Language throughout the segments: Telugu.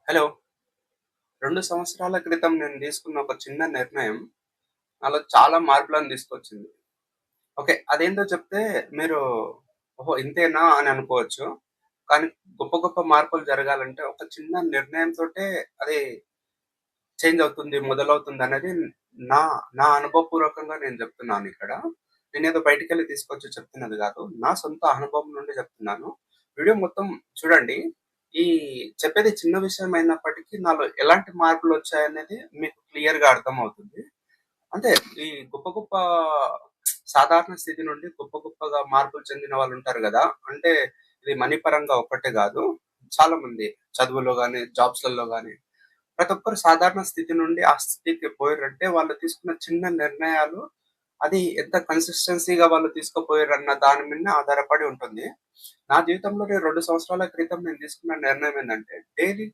హలో. 2 సంవత్సరాల క్రితం నేను తీసుకున్న ఒక చిన్న నిర్ణయం నాలో చాలా మార్పులను తీసుకొచ్చింది. ఓకే. అదేంటో చెప్తే మీరు ఓహో! ఇంతేనా అని అనుకోవచ్చు. కానీ గొప్ప గొప్ప మార్పులు జరగాలంటే ఒక చిన్న నిర్ణయంతోటే అది చేంజ్ అవుతుంది, మొదలవుతుందనేది నా నా అనుభవపూర్వకంగా నేను చెప్తున్నానిక్కడ. నేనేదో బయటికెళ్ళి తీసుకొచ్చి చెప్తున్నది గాదు. నా సొంత అనుభవం నుండి చెప్తున్నాను. వీడియో మొత్తం చూడండి. ఈ చెప్పేది చిన్న విషయం అయినప్పటికీ నాలో ఎలాంటి మార్పులొచ్చాయనేది మీకు క్లియర్‌గా అర్థమవుతుంది. అంటే ఈ గొప్ప గొప్ప సాధారణ స్థితి నుండి గొప్ప గొప్పగా మార్పులు చెందిన వాళ్ళుంటారు గదా! అంటే ఇది మనీ పరంగా ఒక్కటే గాదు. చాలా మంది చదువులో గాని, జాబ్స్‌లలో గాని ప్రతి ఒక్కరు సాధారణ స్థితి నుండి ఆ స్థితికి పోయిర్రంటే వాళ్ళు తీసుకున్న చిన్న నిర్ణయాలు అది ఎంత కన్సిస్టెన్సీ‌గా వాళ్ళు తీసుకుపోయిర్రన్న దాని మీదనే ఆధారపడి ఉంటుంది. నా జీవితంలో నేను 2 సంవత్సరాల క్రితం నేను తీసుకున్న నిర్ణయం ఏందంటే డైలీ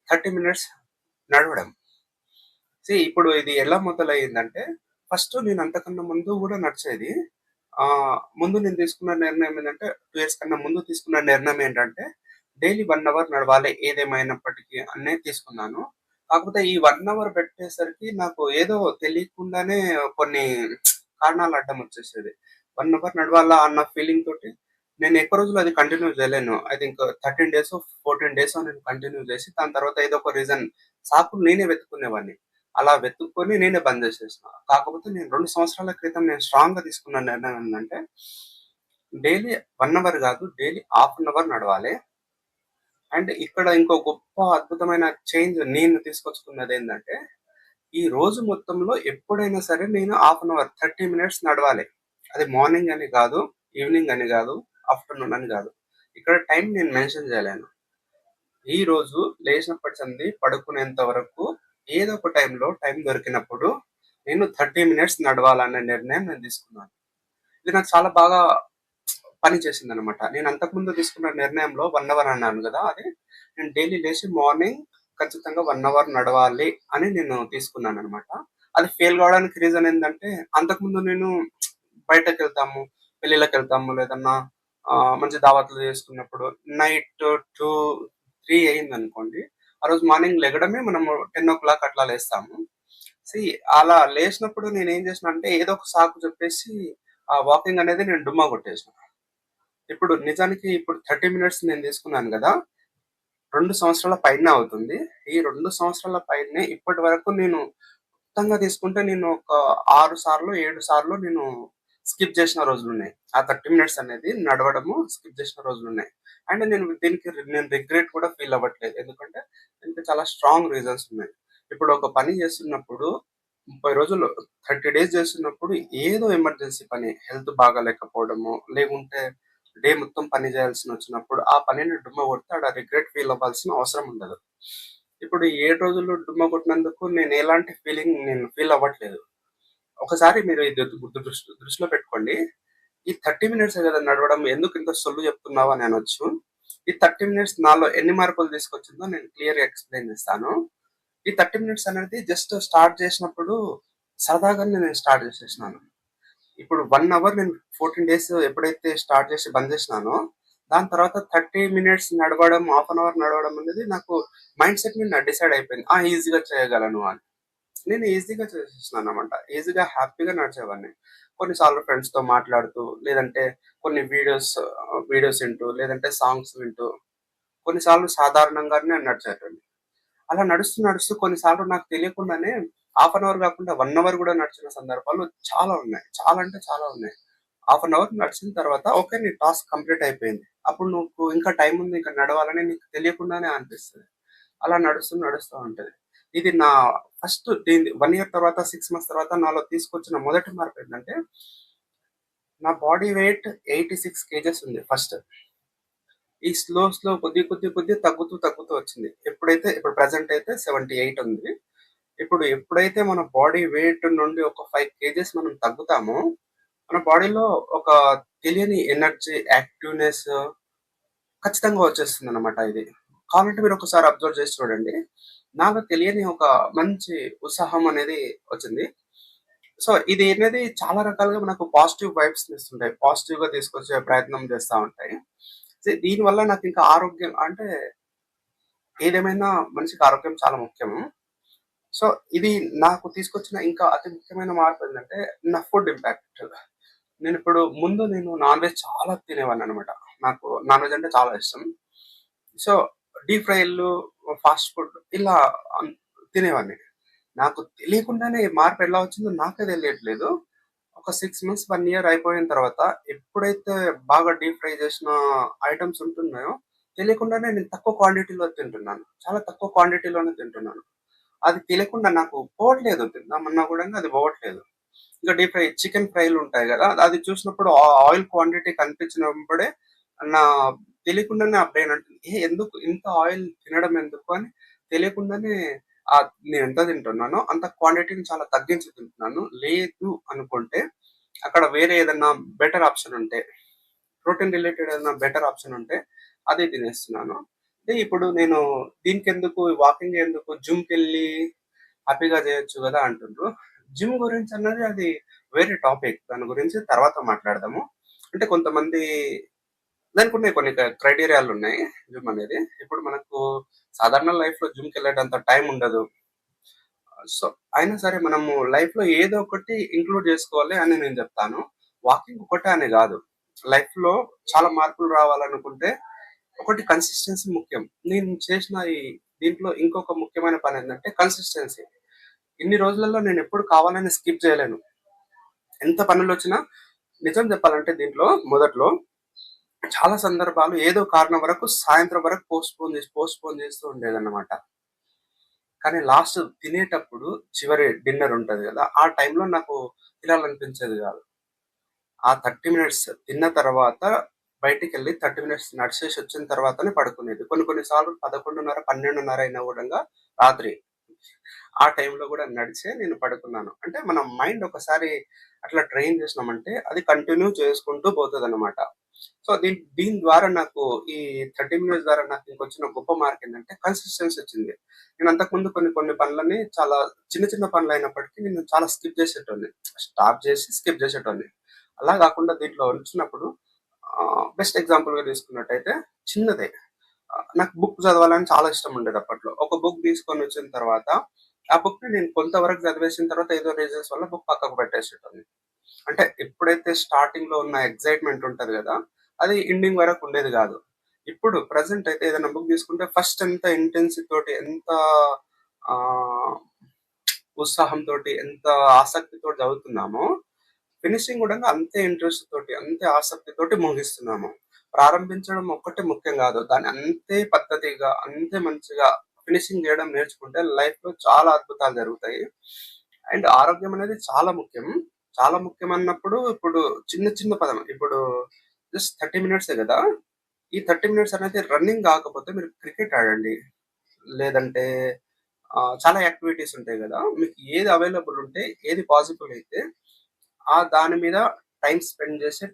30 మినిట్స్ నడవడం. ఇప్పుడు ఇది ఎలా మొదలయ్యిందంటే ఫస్ట్ నేను అంతకన్నా ముందు గూడా నడిచేది. ముందు నేను తీసుకున్న నిర్ణయం ఏందంటే 2 ఇయర్స్ కన్నా ముందు తీసుకున్న నిర్ణయం ఏంటంటే డైలీ 1 అవర్ నడవాలి ఏదేమైనప్పటికీ అనేది తీసుకున్నాను. కాకపోతే ఈ 1 అవర్ పెట్టేసరికి నాకు ఏదో తెలియకుండానే కొన్ని కారణాలు అడ్డమొచ్చేసేది. 1 అవర్ నడవాలా అన్న ఫీలింగ్ తోటి నేను ఎక్కువ రోజులు అది కంటిన్యూ చేయలేను. ఐ థింక్ 13 డేసో, 14 డేసో నేను కంటిన్యూ చేసి దాని తర్వాత ఏదో ఒక రీజన్ సాకులు నేనే వెతుక్కునేవాడిని. అలా వెతుక్కొని నేనే బంద్ చేసేసిన. కాకపోతే నేను 2 సంవత్సరాల క్రితం నేను స్ట్రాంగ్‌గా తీసుకున్న నిర్ణయం ఏందంటే డైలీ 1 అవర్ గాదు, డైలీ హాఫ్ అన్ అవర్ నడవాలి. అండ్ ఇక్కడ ఇంకో గొప్ప అద్భుతమైన చేంజ్ నేను తీసుకొచ్చుకున్నదేందంటే, ఈ రోజు మొత్తంలో ఎప్పుడైనా సరే నేను హాఫ్ అన్ అవర్ 30 మినిట్స్ నడవాలి. అది మార్నింగ్ అని గాదు, ఈవినింగ్ అని గాదు, ఆఫ్టర్‌నూన్ అని గాదు. ఇక్కడ టైం నేను మెన్షన్ చేయలేను. ఈ రోజు లేచినప్పటి సంది పడుకునేంత వరకు ఏదో ఒక టైం దొరికినప్పుడు నేను 30 మినిట్స్ నడవాలనే నిర్ణయం నేను తీసుకున్నాను. ఇది నాకు చాలా బాగా పని చేసిందనమాట. నేను అంతకుముందు తీసుకున్న నిర్ణయంలో 1 అవర్ అన్నాను గదా! అది నేను డైలీ లేసి మార్నింగ్ ఖచ్చితంగా 1 అవర్ నడవాలి అని నేను తీసుకున్నాననమాట. అది ఫెయిల్ కావడానికి రీజన్ ఏందంటే, అంతకుముందు నేను బయటకెళ్తాము, పెళ్ళిళ్ళకెళ్తాము లేదన్నా మంచి దావత్లు చేసుకున్నప్పుడు నైట్ 2, 3 అయిందనుకోండి. ఆ రోజు మార్నింగ్ లెగడమే మనము 10:00 అట్లా లేస్తాము. సీ అలా లేసినప్పుడు నేనేం చేసినా అంటే ఏదో ఒక సాకు చెప్పేసి ఆ వాకింగ్ అనేది నేను డుమ్మా కొట్టేసిన. ఇప్పుడు నిజానికి 30 మినిట్స్ నేను తీసుకున్నాను గదా! 2 సంవత్సరాల పైనే అవుతుంది. ఈ 2 సంవత్సరాల పైనే ఇప్పటి వరకు నేను మొత్తంగా తీసుకుంటే నేను ఒక 6 సార్లో, 7 సార్లో నేను స్కిప్ చేసిన రోజులున్నాయి. ఆ 30 మినిట్స్ అనేది నడవడము స్కిప్ చేసిన రోజులున్నాయి. అండ్ నేను రిగ్రెట్ కూడా ఫీల్ అవ్వట్లేదు. ఎందుకంటే దీనికి చాలా స్ట్రాంగ్ రీజన్స్ ఉన్నాయి. ఇప్పుడు ఒక పని చేస్తున్నప్పుడు 30 రోజులు 30 డేస్ చేస్తున్నప్పుడు ఏదో ఎమర్జెన్సీ పని హెల్త్ బాగాలేకపోవడమో, లేకుంటే డే మొత్తం పని చేయాల్సినొచ్చినప్పుడు ఆ పనిని డుమ్మా కొడితే ఆడ రిగ్రెట్ ఫీల్ అవ్వాల్సిన అవసరం ఉండదు. ఇప్పుడు ఈ 7 రోజులు డుమ్మా కొట్టినందుకు నేను ఎలాంటి ఫీలింగ్ నేను ఫీల్ అవ్వట్లేదు. ఒకసారి మీరు ఇది దృష్టిలో పెట్టుకోండి. ఈ 30 మినిట్సే గదా నడవడం ఎందుకింత సొల్లు చెప్తున్నావు అని అనొచ్చు. ఈ 30 మినిట్స్ నాలో ఎన్ని మార్పులు తీసుకొచ్చిందో నేను క్లియర్‌గా ఎక్స్‌ప్లెయిన్ చేస్తాను. ఈ 30 మినిట్స్ అనేది జస్ట్ స్టార్ట్ చేసినప్పుడు సరదాగానే నేను స్టార్ట్ చేసేసినాను. ఇప్పుడు 1 అవర్ నేను 14 డేస్ ఎప్పుడైతే స్టార్ట్ చేసి బంద్ చేసినానో, దాని తర్వాత 30 మినిట్స్ నడవడం, హాఫ్ అన్ అవర్ నడవడం అనేది నాకు మైండ్ సెట్ మీద డిసైడ్ అయిపోయింది. ఈజీగా చేయగలను అని. నేను ఈజీగా చేసేసినాననమాట. ఈజీగా హ్యాపీగా నడిచేవాడిని. కొన్నిసార్లు ఫ్రెండ్స్‌తో మాట్లాడుతూ, లేదంటే కొన్ని వీడియోస్ వింటూ, లేదంటే సాంగ్స్ వింటూ, కొన్నిసార్లు సాధారణంగానే నడిచేటోడిని. అలా నడుస్తూ కొన్నిసార్లు నాకు తెలియకుండానే హాఫ్ అన్ అవర్ కాకుండా 1 అవర్ గూడా నడిచిన సందర్భాలు చాలా ఉన్నాయి. చాలా అంటే చాలా ఉన్నాయి. హాఫ్ అన్ అవర్ నడిచిన తర్వాత ఓకే. నీ టాస్క్ కంప్లీట్ అయిపోయింది. అప్పుడు నువ్వు ఇంకా టైమ్ ఉంది. ఇంకా నడవాలని నీకు తెలియకుండానే అనిపిస్తది. అలా నడుస్తూ ఉంటది. ఇది నా ఫస్ట్ 1 ఇయర్ తర్వాత, 6 మంత్స్ తర్వాత నాలో తీసుకొచ్చిన మొదటి మార్పేంటంటే, నా బాడీ వెయిట్ 86 కేజెస్ ఉంది ఫస్ట్. ఈ స్లో కొద్దిగా తగ్గుతూ వచ్చింది. ఇప్పుడు ప్రెజెంట్ అయితే 78 ఉంది. ఎప్పుడైతే మన బాడీ వెయిట్ నుండి ఒక 5 కేజెస్ మనం తగ్గుతామో, మన బాడీలో ఒక తెలియని ఎనర్జీ, యాక్టివ్‌నెస్ ఖచ్చితంగా వచ్చేస్తుందన్నమాట ఇది. కావాలంటే మీరొకసారి అబ్జర్వ్ చేసి చూడండి. నాలో తెలియని ఒక మంచి ఉత్సాహం అనేది వచ్చింది. సో, ఇది అనేది చాలా రకాలుగా మనకు పాజిటివ్ వైబ్స్‌ని ఇస్తుంటాయి. పాజిటివ్‌గా తీసుకొచ్చే ప్రయత్నం చేస్తా ఉంటాయి. దీనివల్ల నాకింకా ఆరోగ్యం అంటే ఏదేమైనా మనిషికి ఆరోగ్యం చాలా ముఖ్యము. సో, ఇది నాకు తీసుకొచ్చిన ఇంకా అతి ముఖ్యమైన మార్పేంటంటే, నా ఫుడ్ ఇంపాక్ట్. ముందు నేను నాన్ వెజ్ చాలా తినేవాడిననమాట. నాకు నాన్ వెజ్ అంటే చాలా ఇష్టం. సో, డీప్ ఫ్రైలు, ఫాస్ట్ ఫుడ్ ఇలా అన్ తినేవాడిని. నాకు తెలియకుండానే మార్పు ఎలా వచ్చిందో నాకే తెలియట్లేదు. ఒక 6 మంత్స్, 1 ఇయర్ అయిపోయిన తర్వాత ఎప్పుడైతే బాగా డీప్ ఫ్రై చేసిన ఐటెమ్స్ ఉంటున్నాయో, తెలియకుండానే నేను తక్కువ క్వాంటిటీలో తింటున్నాను. చాలా తక్కువ క్వాంటిటీలోనే తింటున్నాను. అది తెలియకుండా నాకు పోవట్లేదు. తిందామన్నా గూడాను అది పోవట్లేదు. ఇంకా డీప్ ఫ్రై చికెన్ ఫ్రైలుంటాయి గదా! అది చూసినప్పుడు ఆయిల్ క్వాంటిటీ కనిపించినప్పుడే నా తెలియకుండానే ఆ బ్రెయిన్ అంటుంది, "ఏ ఎందుకు ఇంత ఆయిల్ తినడం ఎందుకు?" అని తెలియకుండానే నేనెంత తింటున్నానో అంత క్వాంటిటీని చాలా తగ్గించి తింటున్నాను. లేదు అనుకుంటే అక్కడ వేరే ఏదన్నా బెటర్ ఆప్షన్ ఉంటే, ప్రోటీన్ రిలేటెడ్ ఏదైనా బెటర్ ఆప్షన్ ఉంటే అదే తినేస్తున్నాను. అంటే ఇప్పుడు నేను దీనికెందుకు వాకింగ్ ఎందుకు జిమ్‌కెళ్ళి హ్యాపీగా చేయొచ్చు గదా! అంటుండ్రు. జిమ్ గురించన్నది అది వేరే టాపిక్. దాని గురించి తర్వాత మాట్లాడదాము. అంటే కొంతమంది దానికున్నాయి కొన్ని క్రైటీరియాలున్నాయి జిమ్ అనేది. ఇప్పుడు మనకు సాధారణ లైఫ్‌లో జిమ్‌కెళ్ళేటంత టైం ఉండదు. సో, అయినా సరే మనము లైఫ్‌లో ఏదో ఒకటి ఇంక్లూడ్ జేసుకోవాలి అని నేను జెప్తాను. వాకింగ్ ఒకటే అని గాదు. లైఫ్‌లో చాలా మార్పులు రావాలనుకుంటే ఒకటి కన్సిస్టెన్సీ ముఖ్యం. నేను చేసిన దీంట్లో ఇంకొక ముఖ్యమైన పనేంటంటే కన్సిస్టెన్సీ. ఇన్ని రోజులలో నేనెప్పుడు కావాలని స్కిప్ జేయలేను. ఎంత పనులొచ్చినా నిజం జెప్పాలంటే దీంట్లో మొదట్లో చాలా సందర్భాలు ఏదో కారణం వరకు సాయంత్రం వరకు పోస్ట్‌పోన్ జేస్తూ ఉండేదన్నమాట. కానీ లాస్ట్ తినేటప్పుడు చివరి డిన్నర్ ఉంటది గదా! ఆ టైంలో నాకు తినాలనిపించేది గాదు. ఆ 30 మినిట్స్ తిన్న తర్వాత బయటికెళ్ళి 30 మినిట్స్ నడిచేసి వచ్చిన తర్వాతనే పడుకునేది. కొన్ని కొన్ని సార్లు 11:30, 12:30 అయినా గూడంగా రాత్రి. ఆ టైంలో గూడా నడిచే నేను పడుకున్నాను. అంటే మన మైండ్ ఒకసారి అట్లా ట్రైన్ చేసినామంటే అది కంటిన్యూ చేసుకుంటూ పోతదనమాట. సో, దీని దీని ద్వారా నాకు ఈ 30 మినిట్స్ ద్వారా నాకు ఇంకొచ్చిన గొప్ప మార్కేంటంటే కన్సిస్టెన్సీ వచ్చింది. నేను అంతకుముందు కొన్ని కొన్ని పనులని చాలా చిన్న చిన్న పనులైనప్పటికీ నేను చాలా స్కిప్ చేసేటోడిని. స్టాప్ చేసి స్కిప్ చేసేటోడిని. అలా గాకుండా దీంట్లో వచ్చినప్పుడు బెస్ట్ ఎగ్జాంపుల్‌గా తీసుకున్నట్టయితే చిన్నదే. నాకు బుక్ చదవాలని చాలా ఇష్టం ఉండేది అప్పట్లో. ఒక బుక్ తీసుకొనొచ్చిన తర్వాత, ఆ బుక్‌ని నేను కొంతవరకు చదివేసిన తర్వాత ఏదో రీజన్స్ వల్ల బుక్ పక్కకు పెట్టేసేటోడిని. అంటే ఎప్పుడైతే స్టార్టింగ్‌లో ఉన్న ఎక్సైట్‌మెంట్ ఉంటది గదా! అది ఎండింగ్ వరకు ఉండేది గాదు. ఇప్పుడు ప్రెజెంట్ అయితే ఏదైనా బుక్ తీసుకుంటే ఫస్ట్ ఎంత ఇంటెన్సిటీ తోటి, ఎంత ఆహ్, ఉత్సాహంతోటి, ఎంత ఆసక్తితోటి చదువుతున్నామో, ఫినిషింగ్ గూడా అంతే ఇంట్రెస్ట్ తోటి, అంతే ఆసక్తితోటి ముగిస్తున్నాము. ప్రారంభించడం ఒక్కటే ముఖ్యం గాదు. దాన్ని అంతే పద్ధతిగా, అంతే మంచిగా ఫినిషింగ్ జేయడం నేర్చుకుంటే లైఫ్‌లో చాలా అద్భుతాలు జరుగుతాయి. అండ్ ఆరోగ్యం అనేది చాలా ముఖ్యం. చాలా ముఖ్యమన్నప్పుడు ఇప్పుడు చిన్న చిన్న ఇప్పుడు జస్ట్ 30 మినిట్సే గదా! ఈ 30 మినిట్స్ అనేది రన్నింగ్ గాకపోతే మీరు క్రికెట్ ఆడండి. లేదంటే చాలా యాక్టివిటీస్ ఉంటాయి గదా! మీకు ఏది అవైలబుల్ ఉంటే, ఏది పాసిబుల్ అయితే దాని మీద టైమ్ స్పెండ్ చేసే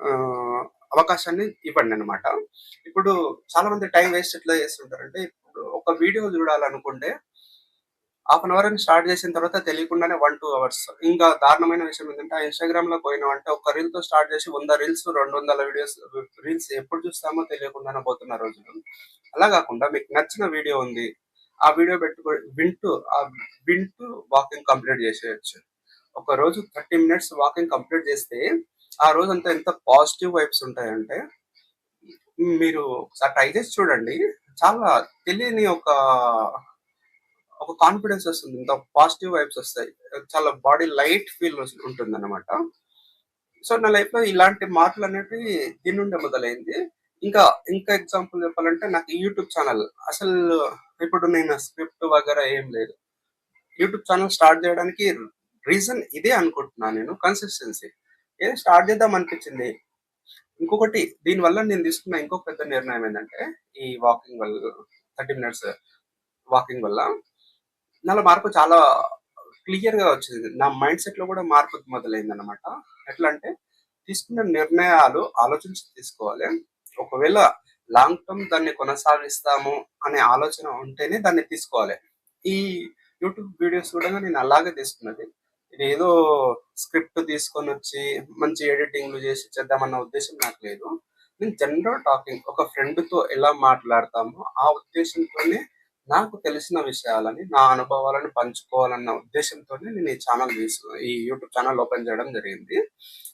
ఆహ్, అవకాశాన్ని ఇవ్వండనమాట. ఇప్పుడు చాలా మంది టైమ్ వేస్ట్ ఎట్లా చేస్తుంటారంటే, ఇప్పుడు ఒక వీడియో చూడాలనుకుంటే హాఫ్ అన్ అవర్ అని స్టార్ట్ చేసిన తర్వాత తెలియకుండానే 1, 2 అవర్స్. ఇంకా దారుణమైన విషయం ఏంటంటే, ఆ ఇన్‌స్టాగ్రామ్‌లో పోయినామంటే ఒక్క రీల్‌తో స్టార్ట్ చేసి 100 రీల్స్, 200 రీల్స్ ఎప్పుడు చూస్తామో తెలియకుండానే పోతున్న రోజులు. అలా కాకుండా మీకు నచ్చిన వీడియో ఉంది. ఆ వీడియో వింటూ వాకింగ్ కంప్లీట్ చేసేయొచ్చు. ఒక రోజు 30 మినిట్స్ వాకింగ్ కంప్లీట్ చేస్తే, ఆ రోజంతా ఎంత పాజిటివ్ వైబ్స్ ఉంటాయంటే, మీరు ఒకసారి ట్రై చేసి చూడండి. చాలా తెలియని ఒక కాన్ఫిడెన్స్ వస్తుంది. ఇంత పాజిటివ్ వైబ్స్ వస్తాయి. చాలా బాడీ లైట్ ఫీల్ ఉంటుందన్నమాట. సో, నా లైఫ్‌లో ఇలాంటి మార్పులనేటివి దీని నుండే మొదలైంది. ఇంకా, ఇంకా ఎగ్జాంపుల్ చెప్పాలంటే నాకు యూట్యూబ్ ఛానల్ అసలు ఇప్పుడు నేను స్క్రిప్ట్ వగైరా ఏం లేదు. యూట్యూబ్ ఛానల్ స్టార్ట్ చేయడానికి రీజన్ ఇదే అనుకుంటున్నాను నేను. కన్సిస్టెన్సీ. ఏదో స్టార్ట్ చేద్దాం అనిపించింది. ఇంకొకటి దీనివల్ల నేను తీసుకున్న ఇంకొక పెద్ద నిర్ణయం ఏందంటే, ఈ వాకింగ్ వల్ల 30 మినిట్స్ వాకింగ్ వల్ల నాలో మార్పు చాలా క్లియర్‌గా వచ్చింది. నా మైండ్ సెట్‌లో కూడా మార్పు మొదలైందనమాట. ఎట్లా అంటే, తీసుకున్న నిర్ణయాలు ఆలోచించి తీసుకోవాలి. ఒకవేళ లాంగ్ టర్మ్ దాన్ని కొనసాగిస్తాము అనే ఆలోచన ఉంటేనే దాన్ని తీసుకోవాలి. ఈ యూట్యూబ్ వీడియోస్ కూడా నేను అలాగే తీసుకున్నది. ఇదేదో స్క్రిప్ట్ తీసుకొనొచ్చి మంచి ఎడిటింగ్‌లు చేసి చేద్దామన్న ఉద్దేశ్యం నాకు లేదు. నేను జనరల్ టాకింగ్ ఒక ఫ్రెండ్‌తో ఎలా మాట్లాడతామో ఆ ఉద్దేశంతోనే నాకు తెలిసిన విషయాలని, నా అనుభవాలను పంచుకోవాలన్న ఉద్దేశంతోనే నేను ఈ యూట్యూబ్ ఛానెల్ ఓపెన్ చేయడం జరిగింది.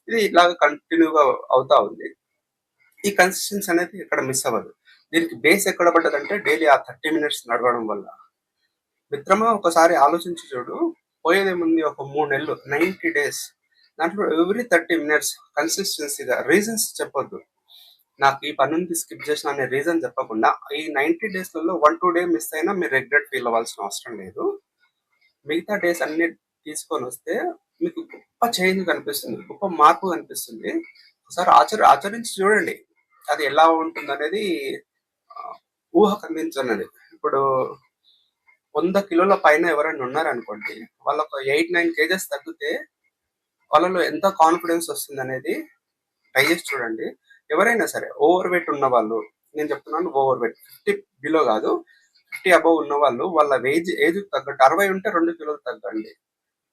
ఇది ఇలాగ కంటిన్యూ‌గా అవుతా ఉంది. ఈ కన్సిస్టెన్సీ అనేది ఇక్కడ మిస్ అవ్వదు. దీనికి బేస్ ఎక్కడ పడ్డదంటే డైలీ ఆ 30 మినిట్స్ నడవడం వల్ల. మిత్రమా ఒకసారి ఆలోచించి చూడు. పోయేదేముంది ఒక 3 నెలలు 90 డేస్. దాంట్లో ఎవ్రీ 30 మినిట్స్ కన్సిస్టెన్సీ‌గా రీజన్స్ చెప్పొద్దు. నాకు ఈ పనుంది స్కిప్ చేసిన అనే రీజన్ చెప్పకుండా ఈ 90 డేస్‌లలో 1, 2 డే మిస్ అయినా మీరు రిగ్రెట్ ఫీల్ అవ్వాల్సిన అవసరం లేదు. మిగతా డేస్ అన్ని తీసుకొనొస్తే మీకు గొప్ప చేంజ్ కనిపిస్తుంది. గొప్ప మార్పు కనిపిస్తుంది. ఒకసారి ఆచరించి చూడండి. అది ఎలా ఉంటుందనేది ఊహకు అందించనిది. ఇప్పుడు 100 కిలోల పైన ఎవరైనా ఉన్నారనుకోండి. వాళ్ళొక 8, 9 కేజెస్ తగ్గితే వాళ్ళలో ఎంత కాన్ఫిడెన్స్ వస్తుందనేది ట్రై చేసి చూడండి. ఎవరైనా సరే ఓవర్ వెయిట్ ఉన్నవాళ్ళు, నేను చెప్తున్నాను ఓవర్ వెయిట్ 50 బిలో కాదు. 50 అబోవ్ ఉన్నవాళ్ళు వాళ్ళ ఏజ్‌కి తగ్గట్టు 60 ఉంటే 2 కిలోలు తగ్గండి.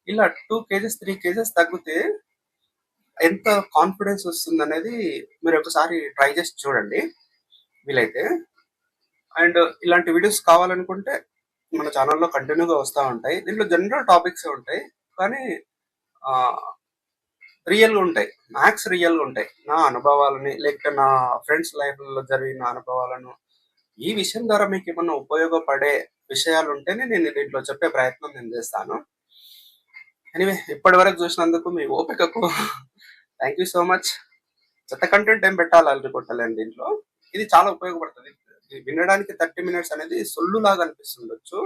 ఇలా 2 కేజెస్, 3 కేజెస్ తగ్గితే ఎంత కాన్ఫిడెన్స్ వస్తుందనేది మీరు ఒకసారి ట్రై చేసి చూడండి వీలైతే. అండ్ ఇలాంటి వీడియోస్ కావాలనుకుంటే మన ఛానెల్‌లో కంటిన్యూ‌గా వస్తా ఉంటాయి. దీంట్లో జనరల్ టాపిక్సే ఉంటాయి. కానీ ఆహ్, రియల్‌గా ఉంటాయి. మ్యాక్స్ రియల్‌గా ఉంటాయి. నా అనుభవాలని లేకపోతే నా ఫ్రెండ్స్ లైఫ్‌లలో జరిగిన అనుభవాలను ఈ విషయం ద్వారా మీకేమన్నా ఉపయోగపడే విషయాలుంటేనే నేను దీంట్లో చెప్పే ప్రయత్నం నేను చేస్తాను. ఎనీవే ఇప్పటివరకు చూసినందుకు మీ ఓపికకు థాంక్ యూ సో మచ్. చెత్త కంటెంట్ ఏం పెట్టాలి అనుకుంటలేను దీంట్లో. ఇది చాలా ఉపయోగపడుతది. ఇది వినడానికి 30 మినిట్స్ అనేది సొల్లులాగా అనిపిస్తుండొచ్చు.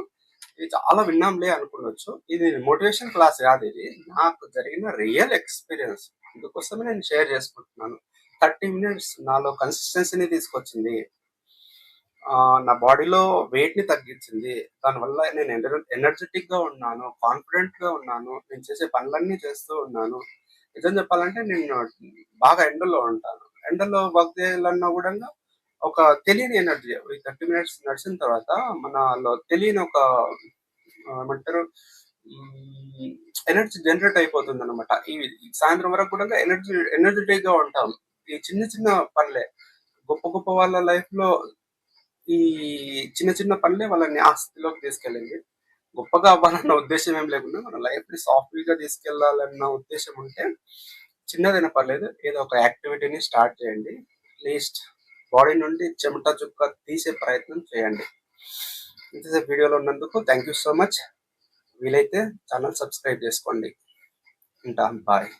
ఇది చాలా విన్నాంలే అనుకుండొచ్చు. ఇది మోటివేషన్ క్లాస్ కాదిది. నాకు జరిగిన రియల్ ఎక్స్‌పీరియన్స్. అందుకోసమే నేను షేర్ చేసుకుంటున్నాను. 30 మినిట్స్ నాలో కన్సిస్టెన్సీని తీసుకొచ్చింది. నా బాడీలో వెయిట్‌ని తగ్గించింది. దానివల్ల నేను ఎనర్జిటిక్‌గా ఉన్నాను. కాన్ఫిడెంట్‌గా ఉన్నాను. నేను చేసే పనులన్నీ చేస్తూ ఉన్నాను. నిజం చెప్పాలంటే నేను బాగా ఎండలో ఉంటాను. ఎండలో వర్క్ చేయాలన్నా గూడంగా ఒక తెలియని ఎనర్జీ. ఈ 30 మినిట్స్ నడిచిన తర్వాత మనలో తెలియని ఒక ఏమంటారు హ్మ్. ఎనర్జీ జనరేట్ అయిపోతుందనమాట. ఈ సాయంత్రం వరకు కూడా ఎనర్జిటిక్‌గా ఉంటాం. ఈ చిన్న చిన్న పనులే. గొప్ప గొప్ప వాళ్ళ లైఫ్‌లో ఈ చిన్న చిన్న పనులే వాళ్ళని ఆ స్థితిలోకి తీసుకెళ్ళింది. గొప్పగా అవ్వాలన్న ఉద్దేశ్యం ఏం లేకుండా మన లైఫ్‌ని సాఫీగా తీసుకెళ్ళాలన్న ఉద్దేశ్యం ఉంటే చిన్నదైనా పర్లేదు. ఏదో ఒక యాక్టివిటీని స్టార్ట్ చేయండి. అట్‌లీస్ట్ బాడీ నుండి చెమట చుక్క తీసే ప్రయత్నం చేయండి. ఇంతసేపు వీడియోలో ఉన్నందుకు థాంక్ యూ సో మచ్. వీలైతే ఛానెల్ సబ్స్క్రైబ్ చేసుకోండి. ఉంటాను. బాయ్.